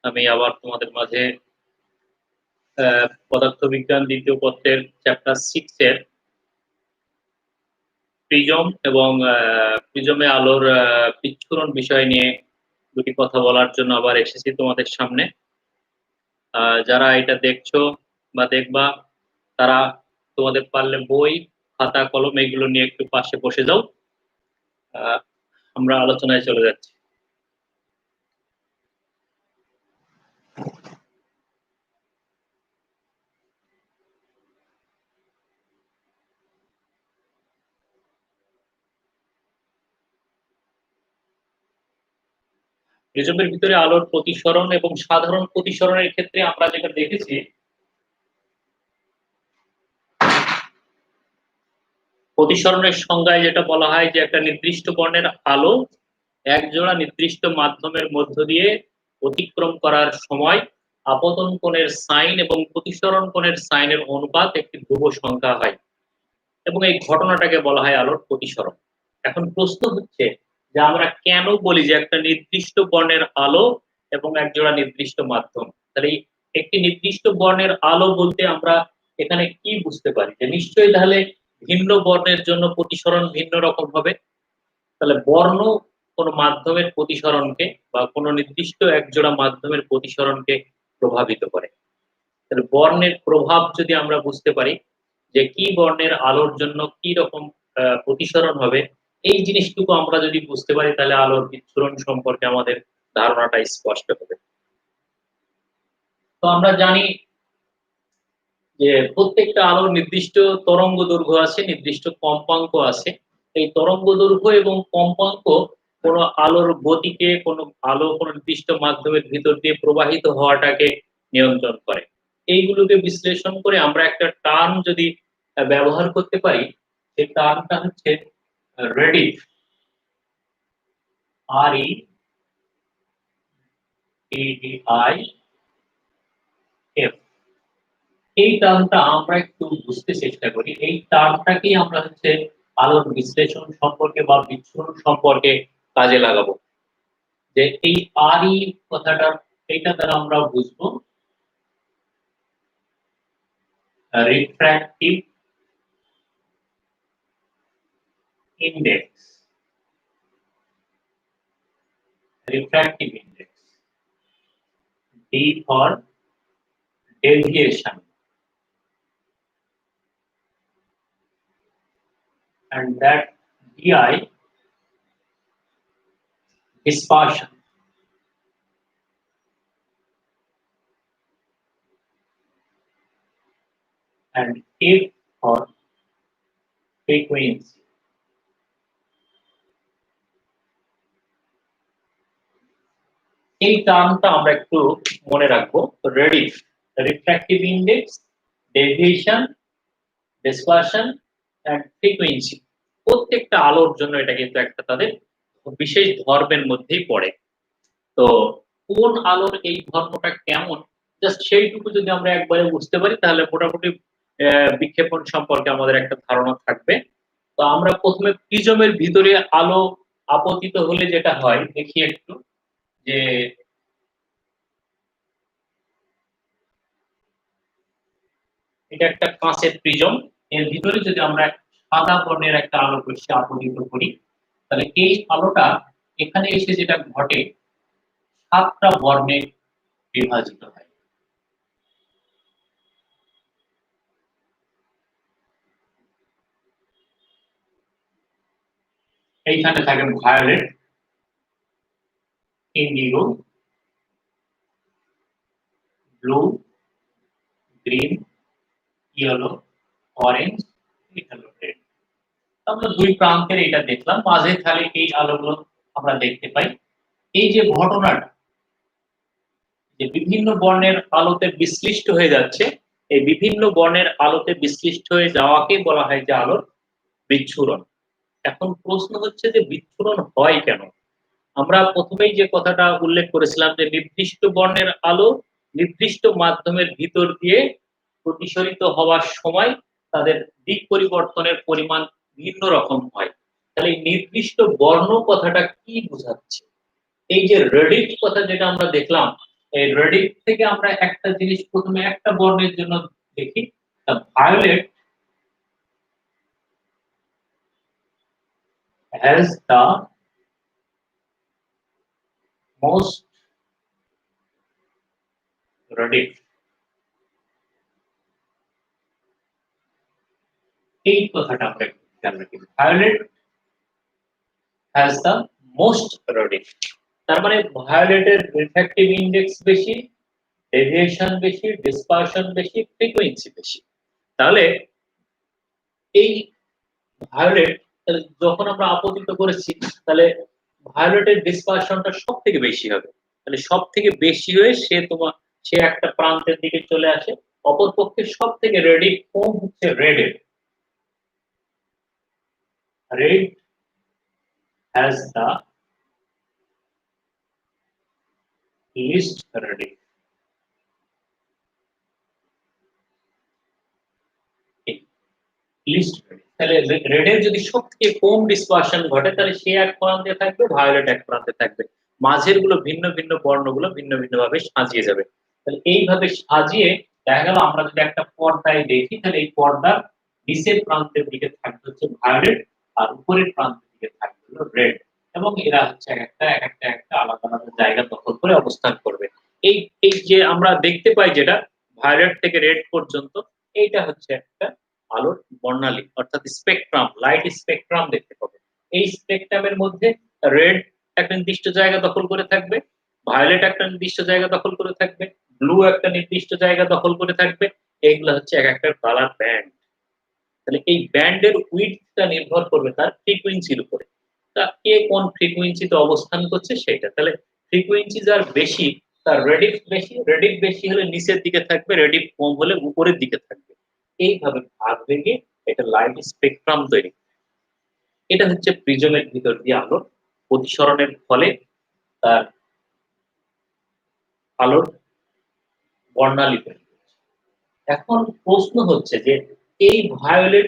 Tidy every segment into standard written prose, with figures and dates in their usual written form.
আমি আবার তোমাদের মাঝে পদার্থবিজ্ঞান দ্বিতীয় পত্রের চ্যাপ্টার 6 এর প্রিজম এবং প্রিজমে আলোর বিচ্ছুরণ বিষয় নিয়ে দুটি কথা বলার জন্য আবার এসেছি তোমাদের সামনে। যারা এটা দেখছো বা দেখবা তারা তোমাদের পারলে বই, খাতা, কলম এগুলো নিয়ে একটু পাশে বসে যাও। আমরা আলোচনায় চলে যাচ্ছি। প্রিজমের ভিতরে আলোর প্রতিসরণ এবং সাধারণ প্রতিসরণের ক্ষেত্রে আমরা যেটা দেখেছি, প্রতিসরণের সংজ্ঞায় যেটা বলা হয় যে একটা নির্দিষ্ট বর্ণের আলো একজোড়া নির্দিষ্ট মাধ্যমের মধ্য দিয়ে অতিক্রম করার সময় আপতন কোণের সাইন এবং প্রতিসরণ কোণের সাইনের অনুপাত একটি ধ্রুব সংখ্যা হয় এবং এই ঘটনাটাকে বলা হয় আলোর প্রতিসরণ। এখন প্রশ্ন হচ্ছে যে আমরা কেন বলি যে একটা নির্দিষ্ট বর্ণের আলো এবং একজোড়া নির্দিষ্ট মাধ্যম, তাহলে একটি নির্দিষ্ট বর্ণের আলো বলতে আমরা এখানে কি বুঝতে পারি? যে নিশ্চয়ই তাহলে ভিন্ন বর্ণের জন্য প্রতিসরণ ভিন্ন রকম হবে। তাহলে বর্ণ কোনো মাধ্যমের প্রতিসরণকে বা কোনো নির্দিষ্ট একজোড়া মাধ্যমের প্রতিসরণকে প্রভাবিত করে। তাহলে বর্ণের প্রভাব যদি আমরা বুঝতে পারি যে কি বর্ণের আলোর জন্য কি রকম প্রতিসরণ হবে, এই জিনিসটুকু আমরা যদি বুঝতে পারি তাহলে আলোর বিচ্ছুরণ সম্পর্কে আমাদের ধারণাটা স্পষ্ট হবে। তো আমরা জানি যে প্রত্যেকটা আলোর নির্দিষ্ট তরঙ্গ দৈর্ঘ্য আছে, নির্দিষ্ট কম্পাঙ্ক আছে। এই তরঙ্গ দৈর্ঘ্য এবং কম্পাঙ্ক কোনো আলোর গতিকে, কোনো আলো কোনো নির্দিষ্ট মাধ্যমের ভিতর দিয়ে প্রবাহিত হওয়াটাকে নিয়ন্ত্রণ করে। এইগুলোকে বিশ্লেষণ করে আমরা একটা টার্ম যদি ব্যবহার করতে পারি, সেই টার্মটা হচ্ছে রেডিফ, REDIF। এই টার্মটা আমরা একটু বুঝতে চেষ্টা করি। এই টার্মটাকেই আমরা হচ্ছে আলোর বিশ্লেষণ সম্পর্কে বা বিচ্ছুরণ সম্পর্কে কাজে লাগাবো। যে এই RE কথাটা, এইটা দ্বারা আমরা বুঝবো refractive index, refractive index, D for deviation, and that DI dispersion, and F for frequency। এই টার্মটা আমরা একটু মনে রাখবো। রেডিফ, refractive index, deviation, dispersion and frequency. প্রত্যেকটা আলোর জন্য এটা কিন্তু একটা তাদের বিশেষ ধর্মের মধ্যেই পড়ে। তো কোন আলোর এই ধর্মটা কেমন, জাস্ট সেইটুকু যদি আমরা একবারে বুঝতে পারি তাহলে মোটামুটি বিক্ষেপণ সম্পর্কে আমাদের একটা ধারণা থাকবে। তো আমরা প্রথমে প্রিজমের ভিতরে আলো আপতিত হলে যেটা হয় দেখি একটু, যে এটা একটা কাঁচের প্রিজম, এর ভিতরে যদি আমরা সাদা বর্ণের একটা আলো রশ্মি আপতিত করি, তাহলে এই আলোটা এখানে এসে যেটা ঘটে 7টা বর্ণে বিভাজিত হয়। এইখানে থাকে violet, indigo, blue, green, yellow, orange, red. আমরা দুই প্রান্তের এটা দেখলাম, মাঝে খালি এই আলোগুলো আমরা দেখতে পাই। এই যে ঘটনাটা যে বিভিন্ন বর্ণের আলোতে বিশ্লিষ্ট হয়ে যাচ্ছে, এই বিভিন্ন বর্ণের আলোতে বিশ্লিষ্ট হয়ে যাওয়াকে বলা হয় যে আলোর বিচ্ছুরণ। এখন প্রশ্ন হচ্ছে যে বিচ্ছুরণ হয় কেন? আমরা প্রথমেই যে কথাটা উল্লেখ করেছিলাম যে নির্দিষ্ট বর্ণের আলো নির্দিষ্ট মাধ্যমের ভিতর দিয়ে প্রতিসরিত হওয়ার সময় তাদের দিক পরিবর্তনের পরিমাণ ভিন্ন রকম হয়। তাহলে এই নির্দিষ্ট বর্ণ কথাটা কি বোঝাচ্ছে? এই যে রেডিফ কথা যেটা আমরা দেখলাম, এই রেডিফ থেকে আমরা একটা জিনিস প্রথমে একটা বর্ণের জন্য দেখি। The violet has the most রেডিফ। এই কথাটা আমরা একটু খেয়াল রাখি। ভায়োলেট হ্যাজ দ্য মোস্ট রেডিফ। তার মানে ভায়োলেটের রিফ্র্যাক্টিভ ইনডেক্স বেশি, ডেভিয়েশন বেশি, ডিসপারশন বেশি, ফ্রিকোয়েন্সি বেশি। তাহলে এই ভায়োলেট যখন আমরা আপতিত করেছি, তাহলে ভায়োলেটের ডিসপারশনটা সব থেকে বেশি হবে। তাহলে সব থেকে বেশি হয়ে সে একটা প্রান্তের দিকে চলে আসে। অপরপক্ষে সব থেকে রেডিফ কম হচ্ছে রেডের। রেড হ্যাজ দ্য লিস্ট রেডিফ। লিস্ট তাহলে রেডের যদি সবথেকে কম ডিসপারশন ঘটে, তাহলে সে এক প্রান্তে থাকবে, ভায়োলেট এক প্রান্তে থাকবে। মাঝের গুলো ভিন্ন ভিন্ন বর্ণগুলো ভিন্ন ভিন্ন ভাবে সাজিয়ে যাবে। তাহলে এইভাবে সাজিয়ে দেখা গেল আমরা যদি একটা পর্দায় দেখি, তাহলে এই পর্দার নিচের প্রান্তের দিকে থাকবে হচ্ছে ভায়োলেট, আর উপরের প্রান্তের দিকে থাকবে হলো রেড। এবং এরা হচ্ছে একটা আলাদা আলাদা জায়গা দখল করে অবস্থান করবে। এই এই যে আমরা দেখতে পাই যেটা ভায়োলেট থেকে রেড পর্যন্ত, এইটা হচ্ছে একটা আলোর বর্ণালী, অর্থাৎ স্পেকট্রাম, লাইট স্পেকট্রাম দেখতে পাবে। এই স্পেকট্রামের মধ্যে রেড একটা নির্দিষ্ট জায়গা দখল করে থাকবে, ভায়োলেট একটা নির্দিষ্ট জায়গা দখল করে থাকবে, ব্লু একটা নির্দিষ্ট জায়গা দখল করে থাকবে। এইগুলো হচ্ছে একটা কালার ব্যান্ড। তাহলে এই ব্যান্ডের উইডথটা নির্ভর করবে তার ফ্রিকোয়েন্সির উপরে। তা কে কোন ফ্রিকোয়েন্সিতে অবস্থান করছে সেটা। তাহলে ফ্রিকোয়েন্সি যার বেশি, তার রেডিফ বেশি, রেডিফ বেশি হলে নিচের দিকে থাকবে, রেডিফ কম হলে উপরের দিকে থাকবে। এইভাবে ভাগ ভেঙে এটা লাইট স্পেকট্রাম তৈরি। এটা হচ্ছে প্রিজমের ভিতর দিয়ে আলোর প্রতিসরণের ফলে তার আলোর বর্ণালী তৈরি। এখন প্রশ্ন হচ্ছে যে এই ভায়োলেট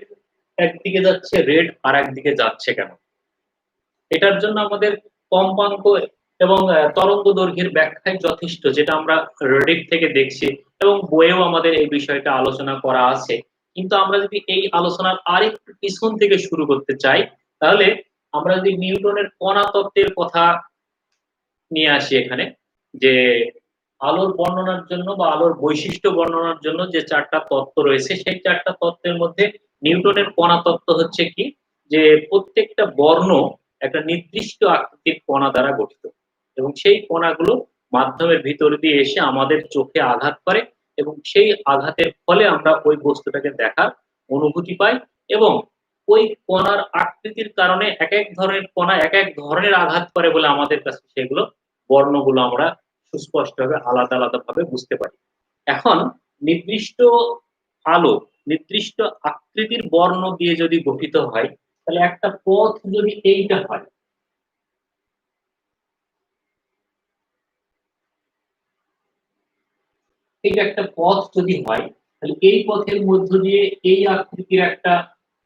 একদিকে যাচ্ছে, রেড আর একদিকে যাচ্ছে কেন? এটার জন্য আমাদের কম্পাঙ্ক এবং তরঙ্গ দৈর্ঘ্যের ব্যাখ্যাই যথেষ্ট, যেটা আমরা রেডিফ থেকে দেখছি এবং বইয়েও আমাদের এই বিষয়টা আলোচনা করা আছে। কিন্তু আমরা যদি এই আলোচনার আরেকটু পিছন থেকে শুরু করতে চাই, তাহলে আমরা যদি নিউটনের কণা তত্ত্বের কথা নিয়ে আসি এখানে, যে আলোর বর্ণনার জন্য বা আলোর বৈশিষ্ট্য বর্ণনার জন্য যে চারটা তত্ত্ব রয়েছে, সেই চারটা তত্ত্বের মধ্যে নিউটনের কণা তত্ত্ব হচ্ছে কি, যে প্রত্যেকটা বর্ণ একটা নির্দিষ্ট আকৃতির কণা দ্বারা গঠিত, এবং সেই কণাগুলো মাধ্যমের ভিতর দিয়ে এসে আমাদের চোখে আঘাত করে, এবং সেই আঘাতের ফলে আমরা ওই বস্তুটাকে দেখার অনুভূতি পাই। এবং ওই কণার আকৃতির কারণে এক এক ধরনের কণা এক এক ধরনের আঘাত করে বলে আমাদের কাছে সেগুলো বর্ণগুলো আমরা সুস্পষ্টভাবে আলাদা আলাদা ভাবে বুঝতে পারি। এখন নির্দিষ্ট আলো নির্দিষ্ট আকৃতির বর্ণ দিয়ে যদি গঠিত হয়, তাহলে একটা পথ যদি এইটা হয়, এইটা একটা পথ যদি হয়, তাহলে এই পথের মধ্য দিয়ে এই আকৃতির একটা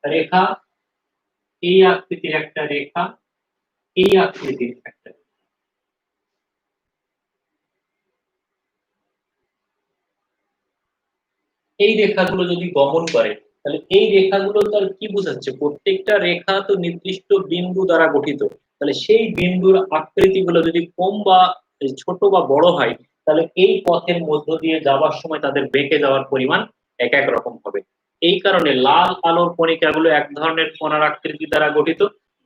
রেখা, এই আকৃতির একটা রেখা, এই আকৃতির একটা, এই রেখাগুলো যদি গমন করে, তাহলে এই রেখাগুলো তার কি বোঝাচ্ছে? প্রত্যেকটা রেখা তো নির্দিষ্ট বিন্দু দ্বারা গঠিত। তাহলে সেই বিন্দুর আকৃতিগুলো যদি কম বা ছোট বা বড় হয়, তাহলে এই পথের মধ্য দিয়ে যাওয়ার সময় তাদের বেঁকে যাওয়ার পরিমাণ এক এক রকম হবে। এই কারণে লাল আলোর কণিকাগুলো এক ধরনের কণার আকৃতি দ্বারা গঠিত,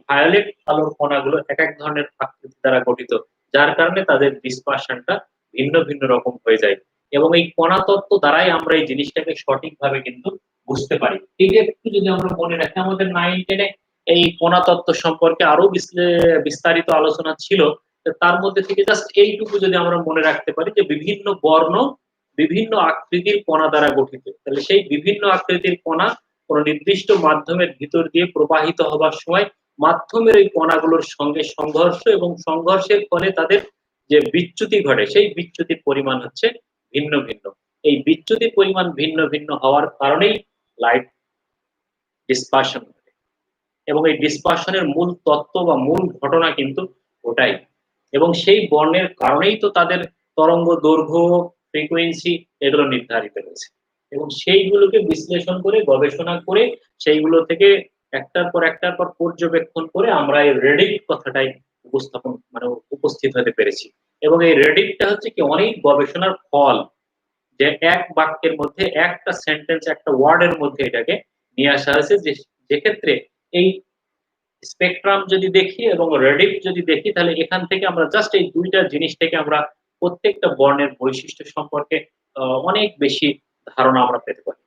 ভায়োলেট আলোর কণাগুলো এক এক ধরনের আকৃতি দ্বারা গঠিত, যার কারণে তাদের ডিসপারশনটা ভিন্ন ভিন্ন রকম হয়ে যায়। এবং এই কণা তত্ত্ব দ্বারাই আমরা এই জিনিসটাকে সঠিকভাবে কিন্তু বুঝতে পারি। এইটা একটু যদি আমরা মনে রাখি, আমাদের 9-10-এ এই কণা তত্ত্ব সম্পর্কে আরো বিস্তারিত আলোচনা ছিল। তার মধ্যে থেকে জাস্ট এইটুকু যদি আমরা মনে রাখতে পারি যে বিভিন্ন বর্ণ বিভিন্ন আকৃতির কণা দ্বারা গঠিত, তাহলে সেই বিভিন্ন আকৃতির কণা কোন নির্দিষ্ট মাধ্যমের ভিতর দিয়ে প্রবাহিত হবার সময় মাধ্যমের এই কণাগুলোর সঙ্গে সংঘর্ষ, এবং সংঘর্ষের ফলে তাদের যে বিচ্যুতি ঘটে, সেই বিচ্যুতির পরিমাণ হচ্ছে ভিন্ন ভিন্ন। এই বিচ্যুতির পরিমাণ ভিন্ন ভিন্ন হওয়ার কারণেই লাইট ডিসপারশন ঘটে। এবং এই ডিসপারশনের মূল তত্ত্ব বা মূল ঘটনা কিন্তু ওটাই। এবং সেই বর্ণের কারণেই তো তাদের তরঙ্গ দৈর্ঘ্য, ফ্রিকোয়েন্সি এগুলো নির্ধারিত হয়েছে এবং সেইগুলোকে বিশ্লেষণ করে গবেষণা করে সেইগুলো থেকে একটার পর পর্যবেক্ষণ করে আমরা এই রেডিক্ট কথাটাই উপস্থাপন মানে উপস্থিত হতে পেরেছি এবং এই রেডিক্টটা হচ্ছে কি অনেক গবেষণার ফল যে এক বাক্যের মধ্যে একটা সেন্টেন্স একটা ওয়ার্ডের মধ্যে এটাকে নিয়ে আসা হয়েছে যে যেক্ষেত্রে এই স্পেকট্রাম যদি দেখি এবং রেডিক্ট যদি দেখি তাহলে এখান থেকে আমরা জাস্ট এই দুইটা জিনিস থেকে আমরা প্রত্যেকটা বর্ণের বৈশিষ্ট্য সম্পর্কে অনেক বেশি ধারণা আমরা পেতে পারি।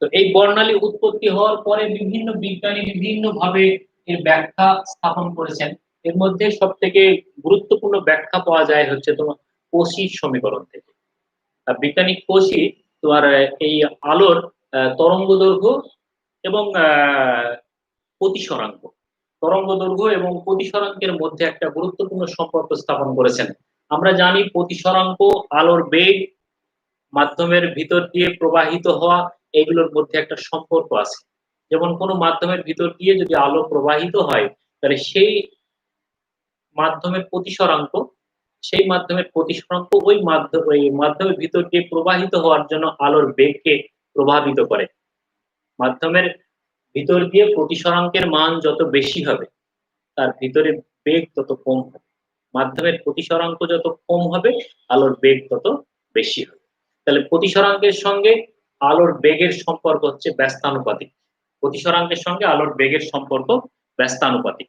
তো এই বর্ণালী উৎপত্তি হওয়ার পরে বিভিন্ন বিজ্ঞানী বিভিন্ন ভাবে এর ব্যাখ্যা স্থাপন করেছেন। এর মধ্যে সব থেকে গুরুত্বপূর্ণ ব্যাখ্যা পাওয়া যায় হচ্ছে তোমার কৌশিক সমীকরণ থেকে। বিজ্ঞানী কোশি তোমার এই আলোর তরঙ্গ দৈর্ঘ্য এবং প্রতিসরাঙ্ক তরঙ্গ দৈর্ঘ্য এবং প্রতিসরাঙ্কের মধ্যে একটা গুরুত্বপূর্ণ সম্পর্ক স্থাপন করেছেন। আমরা জানি প্রতিসরাঙ্ক আলোর বেগ, মাধ্যমের ভিতর দিয়ে প্রবাহিত হওয়া এগুলোর মধ্যে একটা সম্পর্ক আছে। যেমন কোনো মাধ্যমের ভিতর দিয়ে যদি আলো প্রবাহিত হয় তাহলে সেই মাধ্যমের প্রতিসরাঙ্ক ওই মাধ্যমের ভিতর দিয়ে প্রবাহিত হওয়ার জন্য আলোর বেগকে প্রভাবিত করে। মাধ্যমের ভিতর দিয়ে প্রতিসরাঙ্কের মান যত বেশি হবে তার ভিতরে বেগ তত কম হবে। মাধ্যমের প্রতিসরাঙ্ক যত কম হবে আলোর বেগ তত বেশি হবে। তাহলে প্রতিসরাঙ্কের সঙ্গে আলোর বেগের সম্পর্ক হচ্ছে ব্যস্তানুপাতিক। প্রতিসরাঙ্কের সঙ্গে আলোর বেগের সম্পর্ক ব্যস্তানুপাতিক।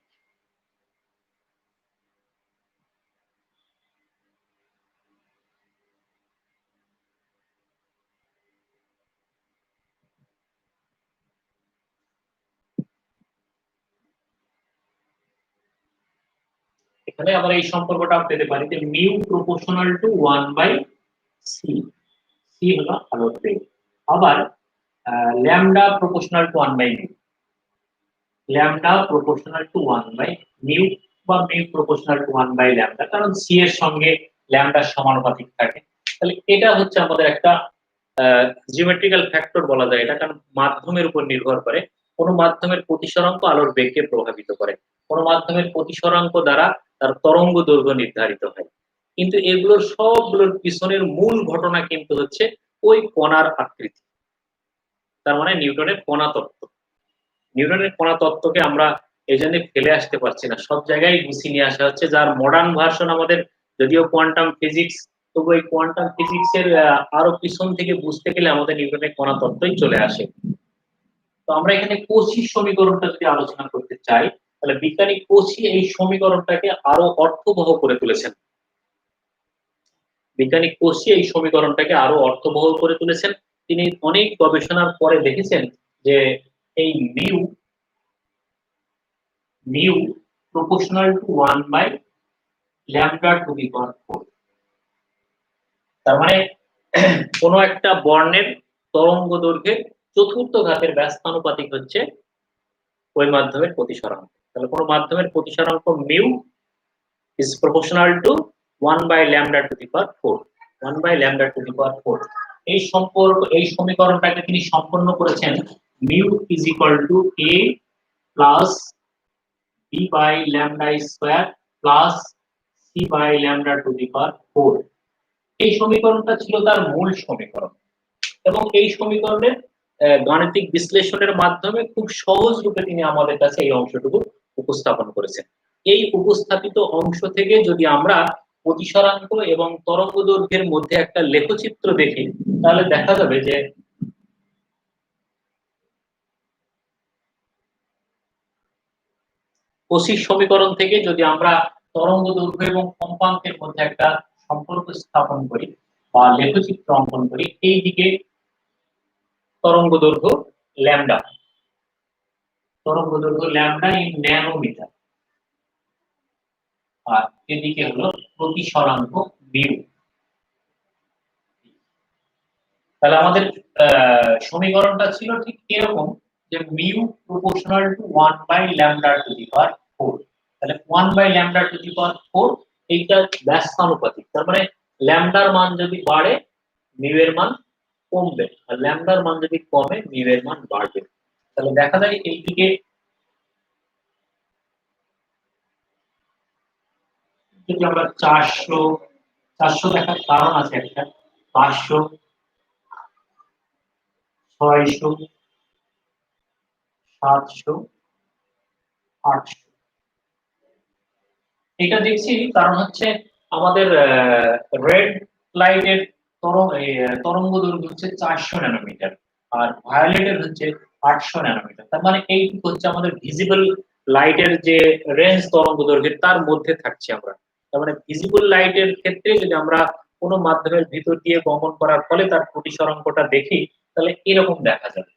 এখানে আমরা এই সম্পর্কটা পেতে পারি যে mu proportional two 1/c। C হলো আলোর বেগ। আবার ল্যামডা প্রপোর্শনাল টু 1/মিউ। ল্যামডা প্রপোর্শনাল টু 1/মিউ বা মিউ প্রপোর্শনাল টু 1/ল্যামডা, কারণ সি এর সঙ্গে ল্যামডার সমানুপাতিক থাকে। তাহলে এটা হচ্ছে আমাদের একটা জিওমেট্রিক্যাল ফ্যাক্টর বলা যায় এটা, কারণ মাধ্যমের উপর নির্ভর করে। কোন মাধ্যমের প্রতিসরাঙ্ক আলোর বেগকে প্রভাবিত করে, কোন মাধ্যমের প্রতিসরাঙ্ক দ্বারা তার তরঙ্গ দৈর্ঘ্য নির্ধারিত হয়। কিন্তু এগুলোর সবগুলোর পিছনের মূল ঘটনা কিন্তু হচ্ছে ওই কণার আকৃতি, তার মানে নিউটনের কণা তত্ত্ব। নিউটনের কণা তত্ত্বকে আমরা এই জন্য ফেলে আসতে পারছি না, সব জায়গায় গুছিয়ে নিয়ে আসা হচ্ছে, যার মডার্ন ভার্সন আমাদের যদিও কোয়ান্টাম ফিজিক্স, তবু এই কোয়ান্টাম ফিজিক্সের আরো পিছন থেকে বুঝতে গেলে আমাদের নিউটনের কণা তত্ত্বই চলে আসে। তো আমরা এখানে কৌচি সমীকরণটা যদি আলোচনা করতে চাই তাহলে বিজ্ঞানী কৌচি এই সমীকরণটাকে আরো অর্থবহ করে তুলেছেন। বিজ্ঞানী কৌচি এই সমীকরণটাকে আরো অর্থবহ করে তুলেছেন। তিনি অনেক গবেষণার পরে দেখেছেন যে এই মিউ মিউ প্রপোর্শনাল টু 1/ল্যামডা টু দি পাওয়ার 4। তার মানে কোন একটা বর্ণের তরঙ্গ দৈর্ঘ্যের চতুর্থ ঘাতের ব্যস্তানুপাতিক হচ্ছে ওই মাধ্যমের প্রতিসরাঙ্ক। তাহলে কোন মাধ্যমের প্রতিসরাঙ্ক মিউ is proportional to 1/ল্যামডা টু দি পাওয়ার 4। 1/ল্যামডা টু দি পাওয়ার 4 এই সম্পর্ক, এই সমীকরণটাকে তিনি সম্পন্ন করেছেন mu is equal to a plus b by lambda square plus c by lambda to the power 4। এই সমীকরণটা ছিল তার মূল সমীকরণ এবং এই সমীকরণের গাণিতিক বিশ্লেষণের মাধ্যমে খুব সহজ রূপে তিনি আমাদের কাছে এই অংশটুকু উপস্থাপন করেছেন। এই উপস্থাপিত অংশ থেকে যদি আমরা প্রতিসরাঙ্ক এবং তরঙ্গ দৈর্ঘ্যের মধ্যে একটা লেখচিত্র দেখি তাহলে দেখা যাবে যে কৌচির সমীকরণ থেকে যদি আমরা তরঙ্গ দৈর্ঘ্য এবং কম্পাঙ্কের মধ্যে একটা সম্পর্ক স্থাপন করি বা লেখচিত্র অঙ্কন করি, এই দিকে তরঙ্গ দৈর্ঘ্য ল্যামডা, তরঙ্গ দৈর্ঘ্য ল্যামডা ইন ন্যানোমিটার, আর এদিকে হলো প্রতিসরাঙ্ক মিউ। তাহলে আমাদের সমীকরণটা ছিল ঠিক এরকম যে মিউ প্রপোর্শনাল টু 1/ল্যামডা টু দি পাওয়ার 4। তাহলে 1/ল্যামডা টু দি পাওয়ার 4 এইটা ব্যস্তানুপাতিক, তার মানে ল্যামডার মান যদি বাড়ে মিউ এর মান কমবে, আর ল্যামডার মান যদি কমে মিউ এর মান বাড়বে। তাহলে দেখা যায় এইদিকে যদি আমরা 400 দেখার কারণ আছে একটা, 500, 600, 700, 800 এটা দেখছি কারণ হচ্ছে আমাদের রেড লাইটের তরঙ্গ দৈর্ঘ্য হচ্ছে 400 ন্যানোমিটার, আর ভায়োলেটের হচ্ছে 800 ন্যানোমিটার। তার মানে এইটুকু হচ্ছে আমাদের ভিজিবল লাইটের যে রেঞ্জ তরঙ্গ দৈর্ঘ্যের তার মধ্যে থাকছি আমরা। তার মানে ভিজিবল লাইটের ক্ষেত্রে যদি আমরা কোনো মাধ্যমের ভিতর দিয়ে গমন করার ফলে তার প্রতিসরাঙ্কটা দেখি, তাহলে এরকম দেখা যাবে।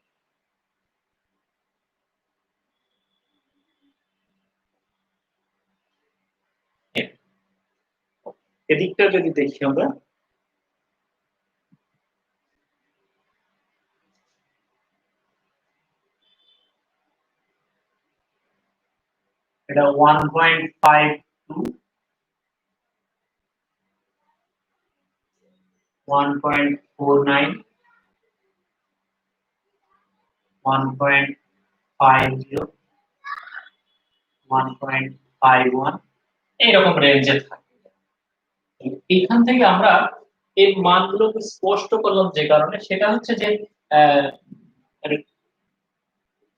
এদিকটা যদি দেখি আমরা, এটা 1.52, 1.49, 1.50, 1.51 এইরকম রেঞ্জে থাকে। এখান থেকে আমরা এই মানগুলোকে স্পষ্ট করলাম যে কারণে, সেটা হচ্ছে যে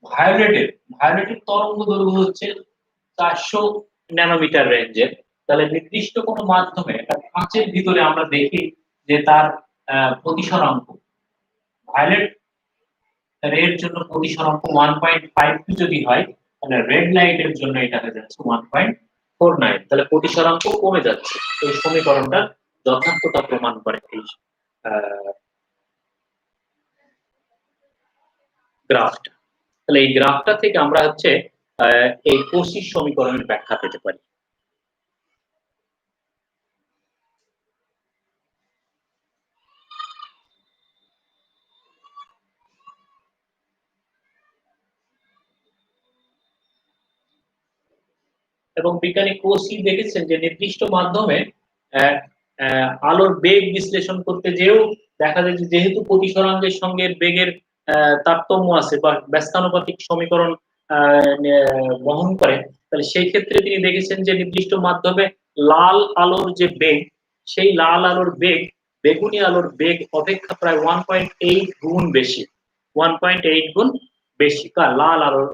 ভায়োলেটের ভায়োলেটের তরঙ্গ দৈর্ঘ্য হচ্ছে 400 ন্যানোমিটার রেঞ্জের। তাহলে নির্দিষ্ট কোনো মাধ্যমে একটা কাঁচের ভিতরে আমরা দেখি যে তার প্রতিসরাঙ্ক ভায়োলেট রেড জন্য প্রতিসরাঙ্ক 1.52 যদি হয়, তাহলে রেড লাইটের জন্য এটা হয়ে যাচ্ছে 1.49। তাহলে প্রতিসরাঙ্ক কমে যাচ্ছে। এই সমীকরণটা যথার্থতা প্রমাণ করে এই গ্রাফটা। তাহলে এই গ্রাফটা থেকে আমরা হচ্ছে এই কোসির সমীকরণের ব্যাখ্যা পেতে পারি। এবং বিজ্ঞানী কোসি দেখেছেন যে নির্দিষ্ট মাধ্যমে আলোর বেগ বিশ্লেষণ করতে যেও দেখা যায় যে যেহেতু প্রতিসরাঙ্কের সঙ্গে বেগের তারতম্য আছে বা ব্যস্তানুপাতিক সমীকরণ বহন করে, তাহলে সেই ক্ষেত্রে তিনি দেখেছেন যে নির্দিষ্ট মাধ্যমে লাল আলোর যে বেগ, সেই লাল আলোর বেগ বেগুনি আলোর বেগ অপেক্ষা প্রায় 1.8 গুণ বেশি। 1.8 গুণ বেশি কার লাল আলোর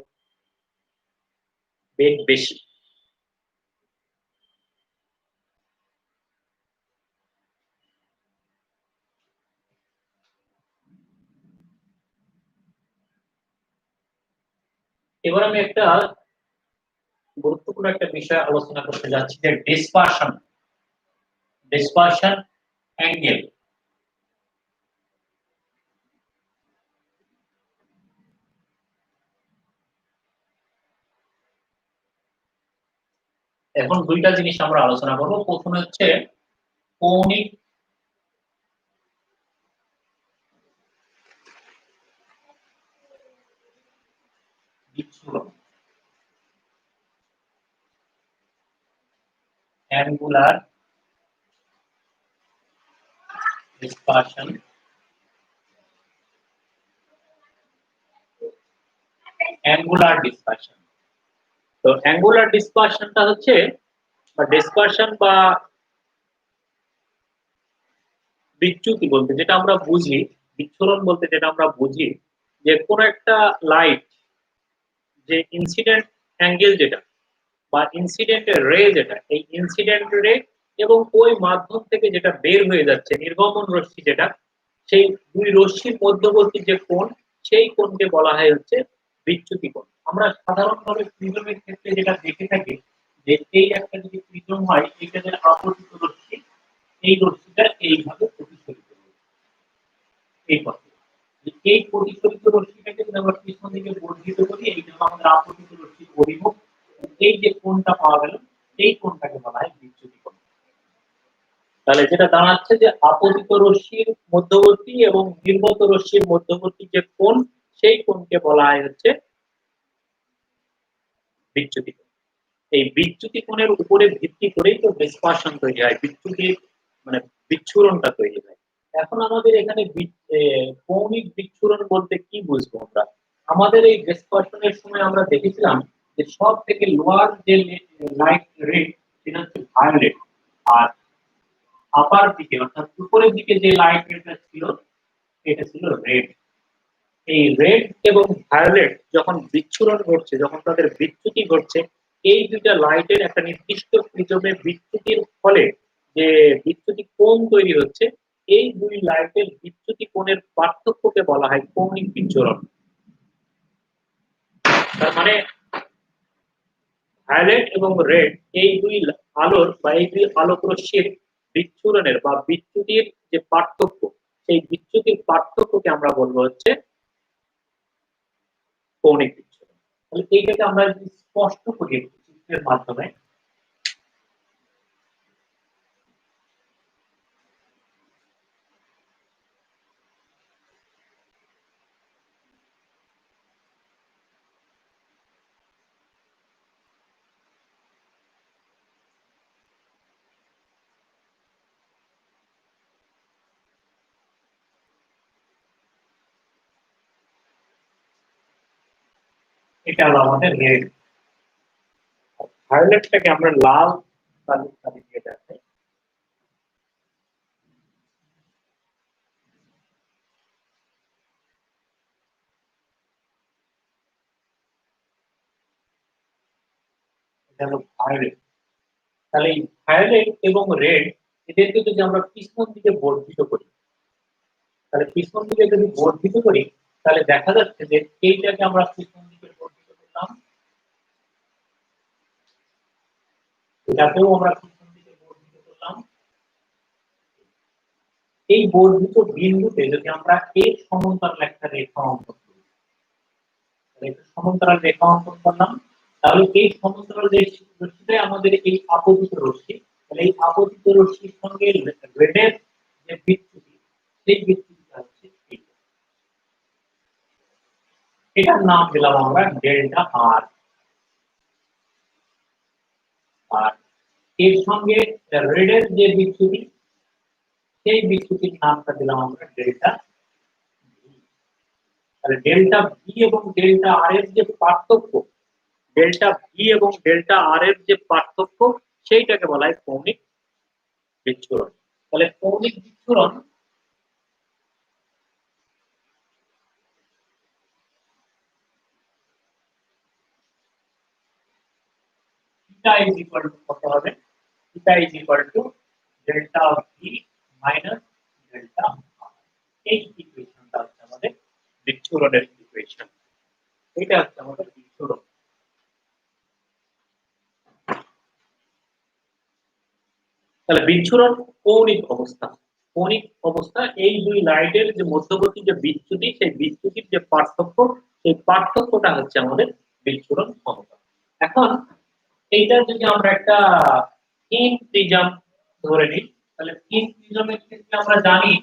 বেগ বেশি। এবার আমি একটা গুরুত্বপূর্ণ একটা বিষয় আলোচনা করতে যাচ্ছি, যে ডিসপারশন ডিসপারশন অ্যাঙ্গেল। এখন দুইটা জিনিস আমরা আলোচনা করব। প্রথমে হচ্ছে কৌণিক বিচ্ছুরণ, অ্যাঙ্গুলার ডিসপারশন, অ্যাঙ্গুলার ডিসপারশন। তো অ্যাঙ্গুলার ডিসপারশনটা হচ্ছে বা ডিসপারশন বা বিচ্যুতি বলতে যেটা আমরা বুঝি, বিচ্ছুরণ বলতে যেটা আমরা বুঝি, যে কোন একটা লাইট যে ইনসিডেন্ট অ্যাঙ্গেল যেটা বা ইনসিডেন্ট রে যেটা, এই ইনসিডেন্ট রে এবং ওই মাধ্যম থেকে যেটা বের হয়ে যাচ্ছে নির্গমন রশ্মি যেটা, সেই দুই রশ্মির মধ্যবর্তী যে কোণ, সেই কোণকে বলা হয় হচ্ছে বিচ্যুতি কোণ। আমরা সাধারণভাবে প্রিজমের ক্ষেত্রে যেটা দেখে থাকি, যে এই একটা যদি প্রিজম হয়, এইটা যে আপতিত রশ্মি, এই রশ্মিটা এইভাবে প্রতিফলিত হবে এই পথে। এই প্রতিফলিত রশ্মিটাকে যদি আমরা পিছন দিকে বর্ধিত করি, এই জন্য আমাদের আপতিত রশ্মির অভিমুখ, এই যে কোণটা পাওয়া গেল, এই কোণটাকে বলা হয় বিচ্যুতি কোণ। তাহলে যেটা দাঁড়াচ্ছে যে আপতিত রশ্মির মধ্যবর্তী এবং নির্গত রশ্মির মধ্যবর্তী যে কোণ, সেই কোণকে বলা হয় হচ্ছে বিচ্যুতি কোণ। এই বিচ্যুতি কোণের উপরে ভিত্তি করেই তো ডিসপারশন তৈরি হয়, বিচ্যুতির মানে বিচ্ছুরণটা তৈরি হয়। এখন আমাদের এখানে কৌণিক বিচ্ছুরণ বলতে কি বুঝবো আমরা? আমাদের এই ডিসপারশনের সময় আমরা দেখেছিলাম যে সব থেকে লোয়ার যে লাইট রেড সেটা হচ্ছে ভায়োলেট, আর আপার দিকে অর্থাৎ উপরের দিকে যে লাইট রেডটা ছিল এটা ছিল রেড। এই রেড এবং ভায়োলেট যখন বিচ্ছুরণ ঘটছে, যখন তাদের বিচ্যুতি ঘটছে, এই দুইটা লাইটের একটা নির্দিষ্ট প্রিজমে বিচ্যুতির ফলে যে বিচ্যুতি কোণ তৈরি হচ্ছে, এই দুই লাইটের বিচ্যুতি কোণের পার্থক্যকে বলা হয় কৌণিক বিচ্ছুরণ। তার মানে ভায়োলেট এবং রেড এই দুই আলোর বা এই দুই আলোক রশ্মির বিচ্ছুরণের বা বিচ্যুতির যে পার্থক্য, সেই বিচ্যুতির পার্থক্যকে আমরা বলবো হচ্ছে কৌণিক বিচ্ছুরণ। তাহলে এইটাকে আমরা স্পষ্ট করি চিত্রের মাধ্যমে। এটা হলো আমাদের রেড, ভায়োলেটটাকে আমরা লাল কালি কালি দিয়ে দেখাই। এটা হলো ভায়োলেট। তাহলে এই ভায়োলেট এবং রেড এদেরকে যদি আমরা পিছন দিকে বর্ধিত করি, তাহলে পিছন দিকে যদি বর্ধিত করি তাহলে দেখা যাচ্ছে যে এইটাকে আমরা পিছন দিকে বর্ধিত করলাম, এটাকেও আমরা পিছন দিকে বর্ধিত করলাম। এই বর্ধিত বিন্দুতে যদি আমরা এই সমান্তরাল একটা রেখা অঙ্কন করি, সমান্তরাল রেখা অঙ্কন করলাম, তাহলে এই সমান্তরাল রশ্মিটাই আমাদের এই আপতিত রশ্মি। তাহলে এই আপতিত রশ্মির সঙ্গে রেডের যে বিচ্যুতি, সেই বিচ্যুতিটা হচ্ছে এটার নাম দিলাম আমরা ডেল্টা আর। আর এর সঙ্গে রেডের যে বিচ্যুতি, সেই বিচ্যুতির নামটা দিলাম আমরা ডেল্টা। তাহলে ডেল্টা ভি এবং ডেল্টা আর এর যে পার্থক্য, ডেল্টা ভি এবং ডেল্টা আর এর যে পার্থক্য, সেইটাকে বলা হয় কৌণিক বিচ্ছুরণ। তাহলে কৌণিক বিচ্ছুরণ থিটা ইজ ইকুয়াল টু কত হবে? Theta is equal to delta V minus delta R. এই ইকুয়েশনটা হচ্ছে আমাদের বিচ্ছুরণের ইকুয়েশন। এটা হচ্ছে আমাদের বিচ্ছুরণ। তাহলে বিচ্ছুরণ কৌণিক অবস্থা। কৌণিক অবস্থা এই দুই লাইটের যে মধ্যবর্তী যে বিচ্যুতি, সেই বিচ্যুতির যে পার্থক্য, সেই পার্থক্যটা হচ্ছে আমাদের বিচ্ছুরণ ক্ষমতা। এখন এইটা যদি আমরা একটা থিন প্রিজম ধরে নিই, তাহলে থিন প্রিজমের ক্ষেত্রে আমরা জানি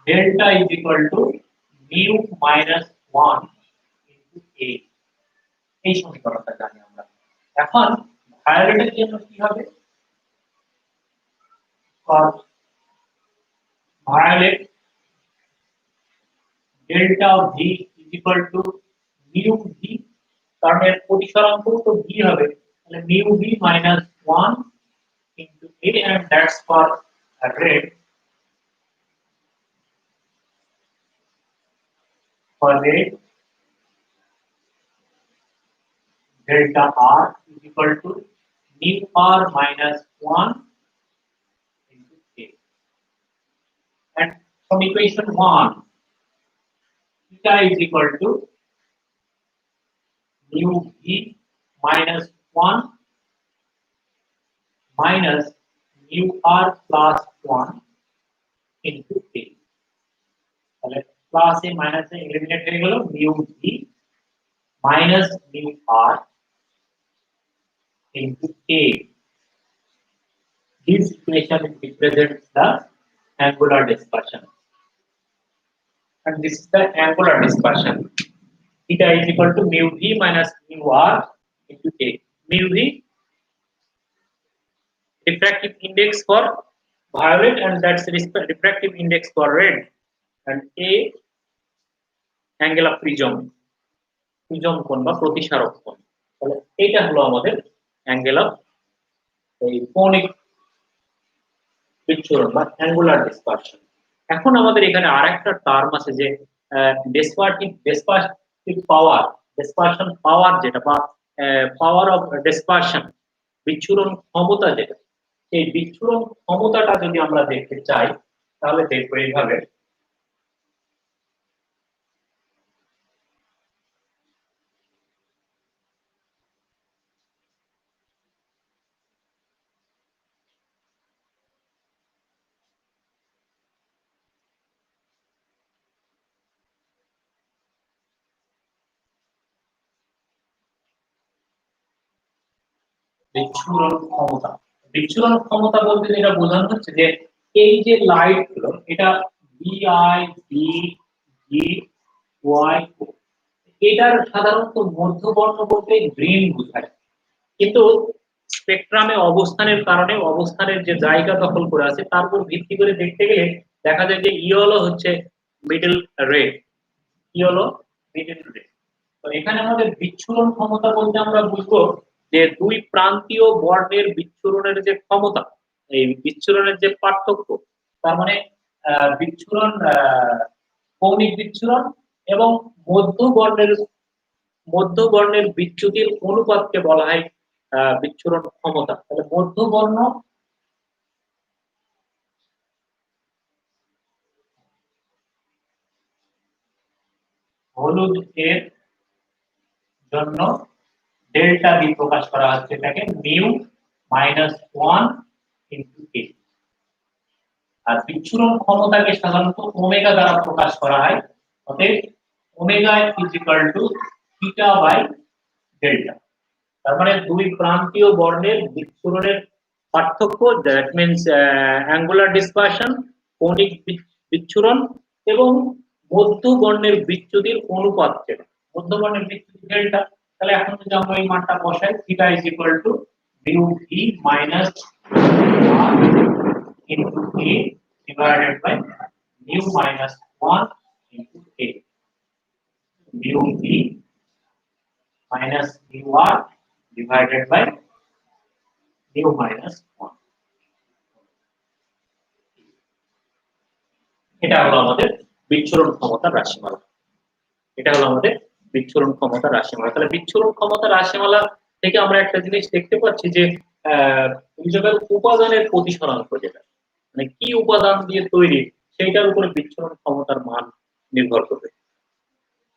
delta is equal to mu minus 1 into a। এই সমীকরণটা জানি আমরা। এখন ভায়োলেটের জন্য কি হবে? Violet delta V is equal to mu V, কারণ এর প্রতিসরাঙ্ক তো ভি হবে, তাহলে mu V minus 1 into a, and that's for red. For red, delta r is equal to mu r minus 1 into a. And from equation 1, theta is equal to mu v minus 1 minus mu r plus 1 into a. তাহলে plus এ minus এ eliminate হয়ে গেল, mu v minus mu r into a. This equation represents the angular dispersion. and this is the angular dispersion. Theta is equal to mu v minus mu r into a. Mu v refractive index for violet and that's refractive index for red, and a angle of prism কোণ বা প্রতিসারক কোণ। তাহলে এটা হলো আমাদের angle of এই কৌণিক বিচ্ছুরণ বা অ্যাঙ্গুলার ডিসপারশন। এখন আমাদের এখানে আরেকটা টার্ম আছে যে ডিসপারসিভ পাওয়ার, ডিসপারশন পাওয়ার যেটা বা পাওয়ার অফ ডিসপারশন, বিচ্ছুরণ ক্ষমতা যেটা, এই বিচ্ছুরণ ক্ষমতাটা যদি আমরা দেখতে চাই তাহলে দেখবো এইভাবে। বিচ্ছুরণ ক্ষমতা বলতে যেটা বোঝানো হচ্ছে যে এই যে লাইট গুলো এটা VI B G Y এটার সাধারণত মধ্যবর্ণ বলতে গ্রিন বোঝায়, কিন্তু স্পেকট্রামে অবস্থানের কারণে অবস্থানের যে জায়গা দখল করে আছে তার উপর ভিত্তি করে দেখতে গেলে দেখা যায় যে ইয়েলো হচ্ছে middle red, yellow middle red. তো এখানে আমাদের বিচ্ছুরণ ক্ষমতা বলতে আমরা বুঝবো যে দুই প্রান্তীয় বর্ণের বিচ্ছুরণের যে ক্ষমতা, এই বিচ্ছুরণের যে পার্থক্য, তার মানে বিচ্ছুরণ কৌণিক বিচ্ছুরণ এবং মধ্যবর্ণের বিচ্যুতির অনুপাতকে বলা হয় বিচ্ছুরণ ক্ষমতা। তাহলে মধ্যবর্ণ হলুদ এর জন্য ডেল্টা দিয়ে প্রকাশ করা হচ্ছে এটাকে মিউ মাইনাস 1 ইনটু a, আর বিচ্ছুরণ ক্ষমতাকে সাধারণত ওমেগা দ্বারা প্রকাশ করা হয়, অতএব omega is equal to theta by delta. তার মানে দুই প্রান্তীয় বর্ণের বিচ্ছুরণের পার্থক্য, দ্যাট মিন্স অ্যাঙ্গুলার ডিসপারশন, কৌণিক বিচ্ছুরণ এবং মধ্যবর্ণের বিচ্যুতির অনুপাত যেটা, মধ্যবর্ণের বিচ্যুতি ডেল্টা। তাহলে এখন যদি আমরা এই মানটা বসাই, theta is equal to mu V minus r into a divided by mu minus 1 into a, mu V minus mu r divided by mu minus 1। এটা হলো আমাদের বিচ্ছুরণ ক্ষমতা রাশিমালা, এটা হলো আমাদের বিচ্ছুরণ ক্ষমতা রাশিমালা। তাহলে বিচ্ছুরণ ক্ষমতা রাশিমালা থেকে আমরা একটা জিনিস দেখতে পাচ্ছি যে প্রিজমের উপাদানের প্রতিসরাঙ্ক যেটা, মানে কি উপাদান দিয়ে তৈরি সেইটার উপরে বিচ্ছুরণ ক্ষমতার মান নির্ভর করবে।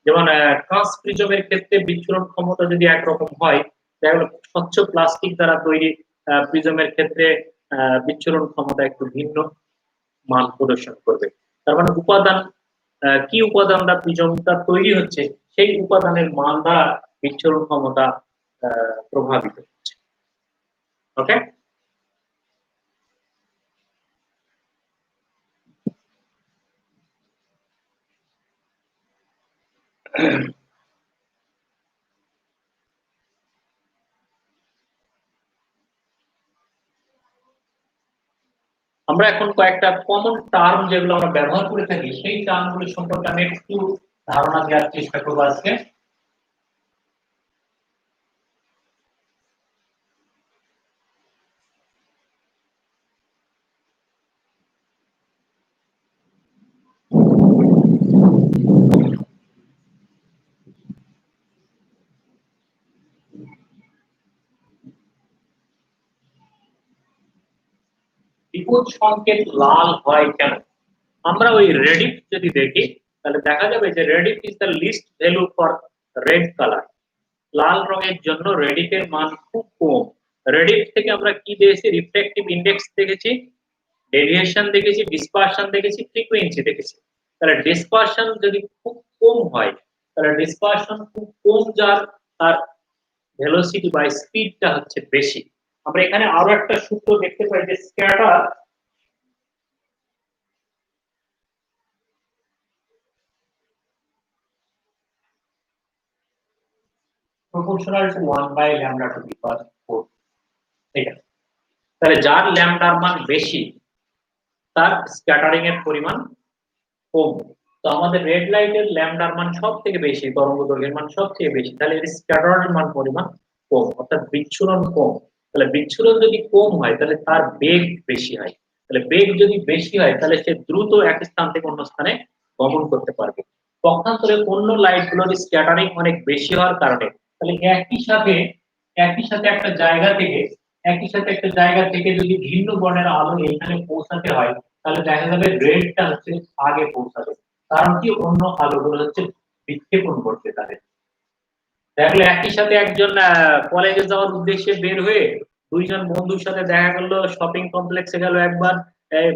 যেমন কাঁচ প্রিজমের ক্ষেত্রে বিচ্ছুরণ ক্ষমতা যদি একরকম হয়, দেখা গেল স্বচ্ছ প্লাস্টিক দ্বারা তৈরি প্রিজমের ক্ষেত্রে বিচ্ছুরণ ক্ষমতা একটু ভিন্ন মান প্রদর্শন করবে। তার মানে উপাদান, কি উপাদান দ্বারা প্রিজমটা তৈরি হচ্ছে সেই উপাদানের মান দ্বারা বিচ্ছুরণ ক্ষমতা প্রভাবিত হচ্ছে। ওকে, আমরা এখন কয়েকটা কমন টার্ম যেগুলো আমরা ব্যবহার করে থাকি সেই টার্মগুলো সম্পর্কে আমি একটু ধারণা দেওয়ার চেষ্টা করবো আজকে। বিপদ সংকেত লাল হয় কেন? আমরা ওই রেডিফ যদি দেখি তাহলে দেখা যাবে যে রেডিফ is the least value for red colour. লাল রঙের জন্য রেডিফের মান খুব কম। রেডিফ থেকে আমরা কি দেখেছি? রিফ্র্যাক্টিভ ইন্ডেক্স দেখেছি, ডেভিয়েশন দেখেছি, ডিসপারশন দেখেছি, ফ্রিকোয়েন্সি দেখেছি। তাহলে ডিসপারশন যদি খুব কম হয়, তাহলে ডিসপারশন খুব কম যার তার ভেলোসিটি বা স্পিডটা হচ্ছে বেশি। আমরা এখানে আরো একটা সূত্র দেখতে পাই যে স্ক্যাটার প্রপোর্শনাল টু 1/λ⁴। ঠিক আছে, তাহলে যার ল্যামডার মান বেশি তার স্ক্যাটারিং এর পরিমাণ কম। তো আমাদের রেড লাইটের ল্যামডার মান সব থেকে বেশি, তরঙ্গ দৈর্ঘ্যের মান সব থেকে বেশি, তাহলে এর স্ক্যাটারের মান পরিমাণ কম, অর্থাৎ বিচ্ছুরণ কম। তাহলে বিচ্ছুরণ যদি কম হয় তাহলে তার বেগ বেশি হয়, তাহলে বেগ যদি বেশি হয় তাহলে সে দ্রুত এক স্থান থেকে অন্য স্থানে গমন করতে পারবে। পক্ষান্তরে অন্য লাইটগুলোর স্ক্যাটারিং অনেক বেশি হওয়ার কারণে তাহলে একই সাথে একটা জায়গা থেকে যদি ভিন্ন বর্ণের আলো এখানে পৌঁছাতে হয় তাহলে দেখা যাবে রেডটা হচ্ছে আগে পৌঁছাবে, কারণ কি অন্য আলোগুলো হচ্ছে বিক্ষেপণ করতে পারে। দেখলে একই সাথে একজন কলেজে যাওয়ার উদ্দেশ্যে বের হয়ে দুইজন বন্ধুর সাথে দেখা গেল শপিং কমপ্লেক্সে গেল একবার,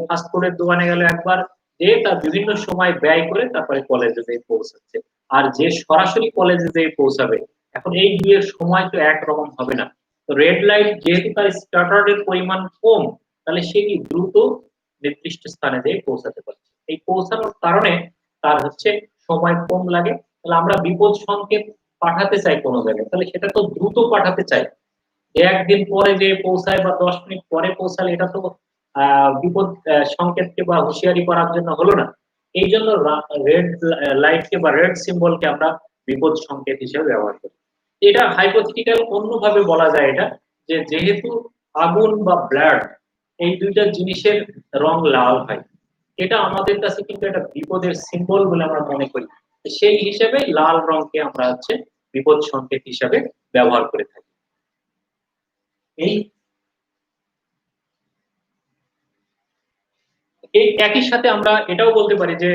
ফাস্ট ফুডের দোকানে গেল একবার, যে তার বিভিন্ন সময় ব্যয় করে তারপরে কলেজে যেয়ে পৌঁছাচ্ছে। আর যে সরাসরি কলেজে যেয়ে পৌঁছাবে, এখন এই দুইয়ের সময় তো একরকম হবে না। তো রেড লাইট যেহেতু তার স্ক্যাটারের পরিমাণ কম, তাহলে সে কি দ্রুত নির্দিষ্ট স্থানে যেয়ে পৌঁছাতে পারছে। এই পৌঁছানোর কারণে তার হচ্ছে সময় কম লাগে। তাহলে আমরা বিপদ সংকেত পাঠাতে চাই কোনো জায়গায়, তাহলে সেটা তো দ্রুত পাঠাতে চাই। একদিন পরে যে পৌঁছায় বা 10 মিনিট পরে পৌঁছালে এটা তো বিপদ সংকেতকে বা হুঁশিয়ারি করার জন্য হলো না। এই জন্য রেড লাইটকে বা রেড সিম্বলকে আমরা বিপদ সংকেত হিসেবে ব্যবহার করি। এটা হাইপোথেটিক্যাল অন্যভাবে বলা যায় এটা, যে যেহেতু আগুন বা ব্লাড এই দুইটা জিনিসের রং লাল হয়, এটা আমাদের কাছে কিন্তু একটা বিপদের সিম্বল বলে আমরা মনে করি। সেই হিসেবে লাল রংকে আমরা হচ্ছে বিপদ সংকেত হিসেবে ব্যবহার করে থাকি। এই এই একই সাথে আমরা এটাও বলতে পারি যে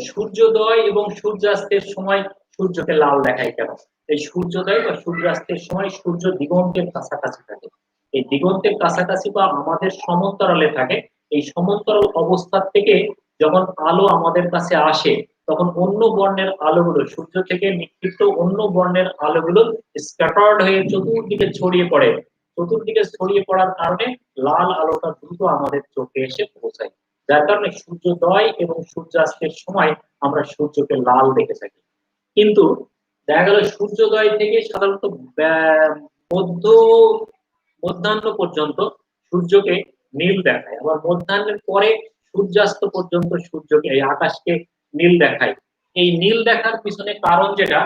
সূর্যোদয় এবং সূর্যাস্তের সময় সূর্যকে লাল দেখায় কেন। এই সূর্যোদয় বা সূর্যাস্তের সময় সূর্য দিগন্তের কাছাকাছি থাকে, এই দিগন্তের কাছাকাছি বা আমাদের সমান্তরালে থাকে। এই সমান্তরাল অবস্থা থেকে যখন আলো আমাদের কাছে আসে তখন অন্য বর্ণের আলোগুলো, সূর্য থেকে নিক্ষিপ্ত অন্য বর্ণের আলোগুলো স্ক্যাটার্ড হয়ে চতুর্দিকে ছড়িয়ে পড়ে। চতুর্দিকে ছড়িয়ে পড়ার কারণে লাল আলোটা দ্রুত আমাদের চোখে এসে পৌঁছায়, যার কারণে সূর্যোদয় এবং সূর্যাস্তের সময় আমরা সূর্যকে লাল দেখে থাকি। কিন্তু দেখা গেল সূর্যোদয় থেকে সাধারণত মধ্য মধ্যাহ্ন পর্যন্ত সূর্যকে নীল দেখায়, আবার মধ্যাহ্নের পরে সূর্যাস্ত পর্যন্ত সূর্যকে এই আকাশকে নীল দেখায়। এই নীল দেখার পিছনে কারণ যেটা,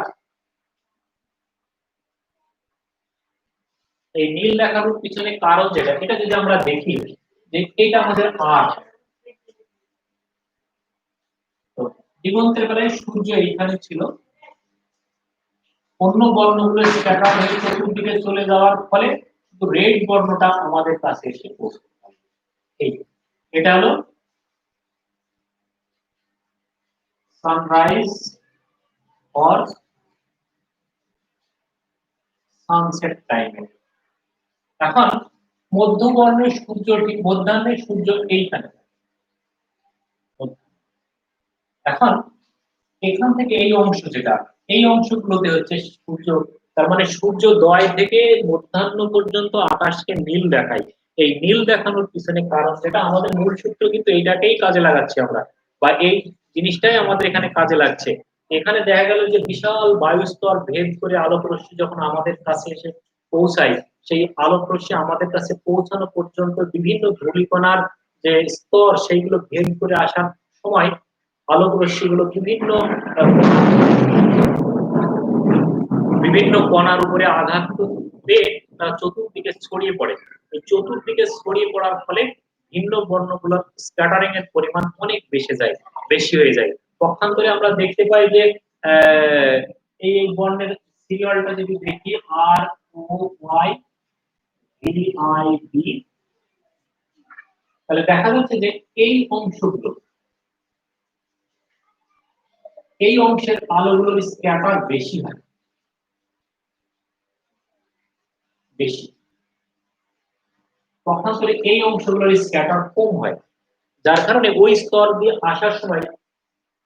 এই নীল দেখানোর পিছনে কারণ যেটা, এটা যদি আমরা দেখি যে এটা আমাদের আট, দিগন্তের বেলায় সূর্য এইখানে ছিল, অন্য বর্ণগুলো স্ক্যাটার হয়ে চতুর্দিকে চলে যাওয়ার ফলে শুধু রেড বর্ণটা আমাদের কাছে এসে পৌঁছতে পারে। এটা হলো সানরাইজ অর সানসেট টাইমে। এখন মধ্যবর্ণের সূর্যটি, মধ্যাহ্নের সূর্য এইখানে, এখন এখান থেকে এই অংশ যেটা, এই অংশগুলোতে হচ্ছে সূর্য, তার মানে সূর্যোদয় থেকে মধ্যাহ্ন পর্যন্ত আকাশকে নীল দেখায়। এই নীল দেখানোর পিছনে কারণ যেটা, আমাদের মূল সূত্র কিন্তু এইটাকেই কাজে লাগাচ্ছি আমরা, বা এই জিনিসটাই আমাদের এখানে কাজে লাগছে। এখানে দেখা গেল যে বিশাল বায়ুস্তর ভেদ করে আলোক রশ্মি যখন আমাদের কাছে এসে পৌঁছায়, সেই আলোক রশ্মি আমাদের কাছে পৌঁছানো পর্যন্ত বিভিন্ন ধূলিকণার যে স্তর সেইগুলো ভেদ করে আসার সময় আলোক রশ্মিগুলো বিভিন্ন কণার উপরে আঘাত পেয়ে তারা চতুর্দিকে ছড়িয়ে পড়ে। এই চতুর্দিকে ছড়িয়ে পড়ার ফলে ভিন্ন বর্ণগুলোর স্ক্যাটারিং এর পরিমাণ অনেক বেশি হয়ে যায়। পক্ষান্তরে আমরা দেখতে পাই যে এই বর্ণের সিরিয়ালটা যদি দেখি আর ও ওয়াই ভি আই বি, তাহলে দেখা যাচ্ছে যে এই অংশগুলো, এই অংশের আলোগুলোর স্ক্যাটার বেশি হয়, বেশি। পক্ষান্তরে এই অংশগুলোর স্ক্যাটার কম হয়, যার কারণে ওই স্তর দিয়ে আসার সময়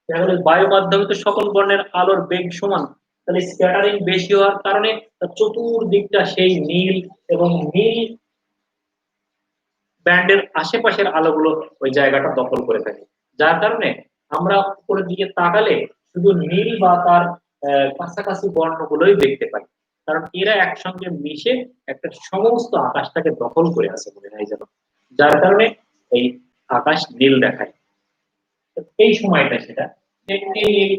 দেখা গেল বায়ু মাধ্যমে তো সকল বর্ণের আলোর বেগ সমান, তাহলে স্ক্যাটারিং বেশি হওয়ার কারণে চতুর্দিকটা সেই নীল এবং নীল ব্যান্ডের আশেপাশের আলোগুলো ওই জায়গাটা দখল করে থাকে, যার কারণে আমরা উপরের দিকে তাকালে শুধু নীল বা তার কাছাকাছি বর্ণগুলোই দেখতে পাই। কারণ এরা একসঙ্গে মিশে একটা সমস্ত আকাশটাকে দখল করে আছে মনে হয় যেন, যার কারণে এই আকাশ নীল দেখায়। এই সময়টা সেটা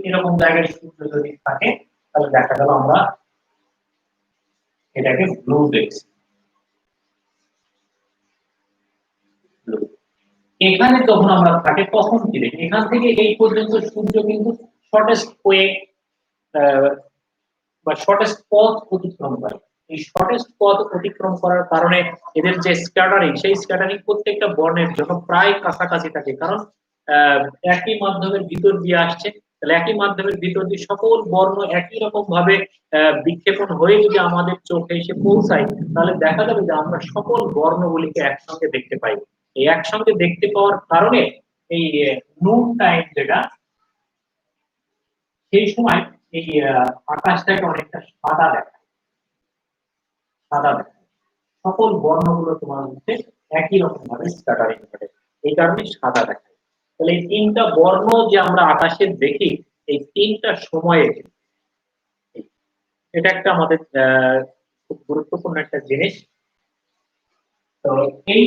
এরকম জায়গায় সূর্য যদি থাকে তাহলে দেখা গেল আমরা এটাকে ব্লু দেখছি। এখানে যখন আমরা থাকে তখন কি দেখি, এখান থেকে এই পর্যন্ত সূর্য কিন্তু শর্টেস্ট ওয়ে বা শর্টেস্ট পথ অতিক্রম করে। এই শর্টেস্ট পথ অতিক্রম করার কারণে এদের যে স্ক্যাটারিং, সেই স্ক্যাটারিং প্রত্যেকটা বর্ণের জন্য প্রায় কাছাকাছি থাকে, কারণ একই মাধ্যমের ভিতর দিয়ে আসছে। তাহলে একই মাধ্যমের ভিতর দিয়ে সকল বর্ণ একই রকম ভাবে বিক্ষেপণ হয়ে যদি আমাদের চোখে এসে পৌঁছায়, তাহলে দেখা যাবে যে আমরা সকল বর্ণগুলিকে একসঙ্গে দেখতে পাই। এই একসঙ্গে দেখতে পাওয়ার কারণে এই নুন টাইম যেটা, সেই সময় এই আকাশটাকে অনেকটা সাদা দেখায়, সাদা দেখায়। সকল বর্ণগুলো তোমার মধ্যে একই রকম ভাবে স্ক্যাটারিং ঘটে, এই কারণে সাদা দেখায়। তাহলে এই তিনটা বর্ণ যে আমরা আকাশে দেখি, এই তিনটা সময়ে এটা একটা আমাদের খুব গুরুত্বপূর্ণ একটা জিনিস। তো এই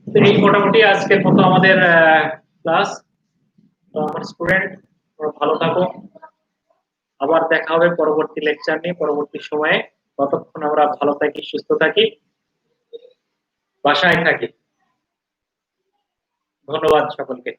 এই মোটামুটি আজকের মতো আমাদের ক্লাস। তো আমার স্টুডেন্ট, ভালো থাকো, আবার দেখা হবে পরবর্তী লেকচার নিয়ে পরবর্তী সময়ে। ততক্ষণ আমরা ভালো থাকি, সুস্থ থাকি, বাসায় থাকি। ধন্যবাদ সকলকে।